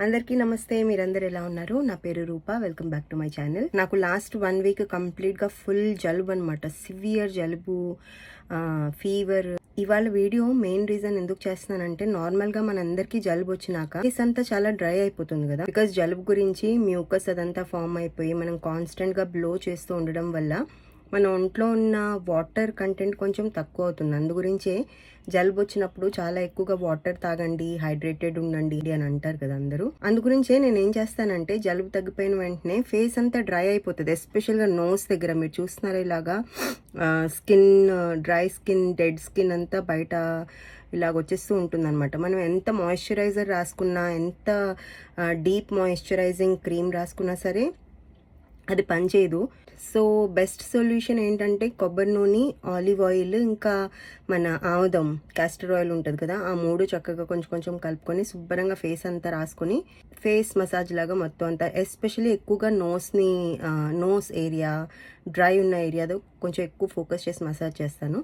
అందరికీ నమస్తే. మీరందరూ ఎలా ఉన్నారు? నా పేరు Rupa. Welcome back to my channel. నాకు లాస్ట్ 1 వీక్ కంప్లీట్గా ఫుల్ జలుబు అనమాట. సివియర్ జలుబు, ఫీవర్. ఇవాళ వీడియో మెయిన్ రీజన్ ఎందుకు చేస్తున్నానంటే, నార్మల్గా మనందరికీ జలుబు వచ్చినాక ఫేస్ అంతా చాలా డ్రై అయిపోతుంది కదా. బికాస్ జలుబు గురించి మ్యూకస్ అదంతా ఫామ్ అయిపోయి మనం కాన్స్టెంట్గా బ్లో చేస్తూ ఉండడం వల్ల మన ఒంట్లో ఉన్న వాటర్ కంటెంట్ కొంచెం తక్కువ అవుతుంది. అందు గురించే జలుబు వచ్చినప్పుడు చాలా ఎక్కువగా వాటర్ తాగండి, హైడ్రేటెడ్ ఉండండి అని అంటారు కదా అందరూ. అందు గురించే నేను ఏం చేస్తానంటే, జలుబు తగ్గిపోయిన వెంటనే ఫేస్ అంతా డ్రై అయిపోతుంది. ఎస్పెషల్గా నోస్ దగ్గర మీరు చూస్తున్నారు ఇలాగా skin, dry skin, dead skin అంతా బయట ఇలాగ వచ్చేస్తూ ఉంటుంది అనమాట. మనం ఎంత మాయిశ్చరైజర్ రాసుకున్నా, ఎంత డీప్ మాయిశ్చరైజింగ్ క్రీమ్ రాసుకున్నా సరే అది పనిచేయదు. సో బెస్ట్ సొల్యూషన్ ఏంటంటే, కొబ్బరి నూనె, ఆలివ్ ఆయిల్, ఇంకా మన ఆముదం క్యాస్టర్ ఆయిల్ ఉంటుంది కదా, ఆ 3 చక్కగా కొంచెం కొంచెం కలుపుకొని శుభ్రంగా ఫేస్ అంతా రాసుకొని ఫేస్ మసాజ్ లాగా మొత్తం అంతా, ఎస్పెషల్లీ ఎక్కువగా నోస్ ఏరియా, డ్రై ఉన్న ఏరియాలో కొంచెం ఎక్కువ ఫోకస్ చేసి మసాజ్ చేస్తాను.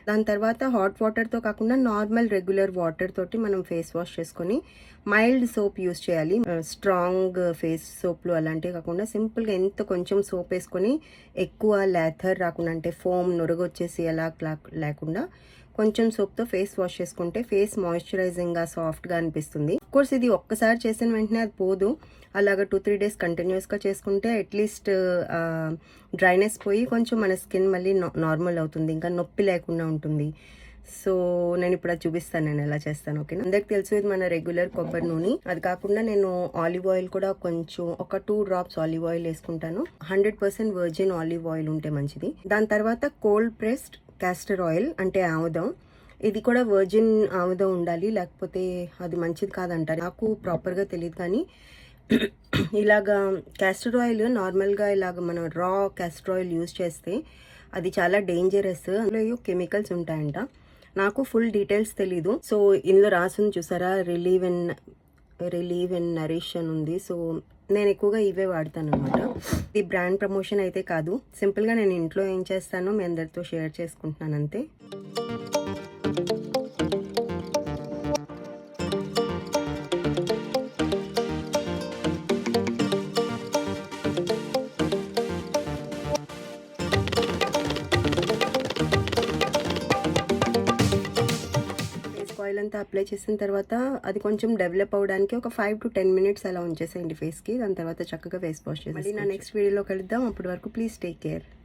దాని తర్వాత హాట్ వాటర్తో కాకుండా నార్మల్ రెగ్యులర్ వాటర్ తోటి మనం ఫేస్ వాష్ చేసుకొని మైల్డ్ సోప్ యూస్ చేయాలి. స్ట్రాంగ్ ఫేస్ సోప్లు అలాంటివి కాకుండా సింపుల్గా ఎంత కొంచెం సోప్ వేసుకొని, ఎక్కువ లేథర్ రాకుండా అంటే ఫోమ్ నొరగొచ్చేసి అలా లేకుండా కొంచెం సోప్తో ఫేస్ వాష్ చేసుకుంటే ఫేస్ మాయిశ్చరైజింగ్గా సాఫ్ట్గా అనిపిస్తుంది. కోర్స్ ఇది ఒక్కసారి చేసిన వెంటనే అది పోదు. అలాగా 2-3 డేస్ కంటిన్యూస్గా చేసుకుంటే అట్లీస్ట్ డ్రైనెస్ పోయి కొంచెం మన స్కిన్ మళ్ళీ నార్మల్ అవుతుంది, ఇంకా నొప్పి లేకుండా ఉంటుంది. సో నేను ఇప్పుడు అది చూపిస్తాను నేను ఎలా చేస్తాను. ఓకేనా? అందరికి తెలుసు ఇది మన రెగ్యులర్ కొబ్బరి నూనె. అది కాకుండా నేను ఆలివ్ ఆయిల్ కూడా కొంచెం ఒక 2 డ్రాప్స్ ఆలివ్ ఆయిల్ వేసుకుంటాను. 100% వర్జిన్ ఆలివ్ ఆయిల్ ఉంటే మంచిది. దాని తర్వాత కోల్డ్ ప్రెస్డ్ క్యాస్టర్ ఆయిల్ అంటే ఆముదం. ఇది కూడా వర్జిన్ ఆముదం ఉండాలి, లేకపోతే అది మంచిది కాదంటారు. నాకు ప్రాపర్గా తెలియదు, కానీ ఇలాగా క్యాస్టర్ ఆయిల్ నార్మల్గా ఇలాగ మనం రా క్యాస్టర్ ఆయిల్ యూజ్ చేస్తే అది చాలా డేంజరస్. అందులో కెమికల్స్ ఉంటాయంట. నాకు ఫుల్ డీటెయిల్స్ తెలీదు. సో ఇందులో రాసింది చూసారా, రిలీవ్ అండ్ నరిష్ అని ఉంది. సో నేను ఎక్కువగా ఇవే వాడతాను అనమాట. ఇది బ్రాండ్ ప్రమోషన్ అయితే కాదు, సింపుల్గా నేను ఇంట్లో ఏం చేస్తానో మీ అందరితో షేర్ చేసుకుంటున్నాను అంతే. ఆయిల్ అంతా అప్లై చేసిన తర్వాత అది కొంచెం డెవలప్ అవడానికి ఒక 5 to 10 minutes అలా ఉంచేసేయండి ఫేస్కి. దాని తర్వాత చక్కగా ఫేస్ వాష్ చేసి మళ్ళీ నా నెక్స్ట్ వీడియోలో కలుద్దాం. అప్పటి వరకు ప్లీజ్ టేక్ కేర్.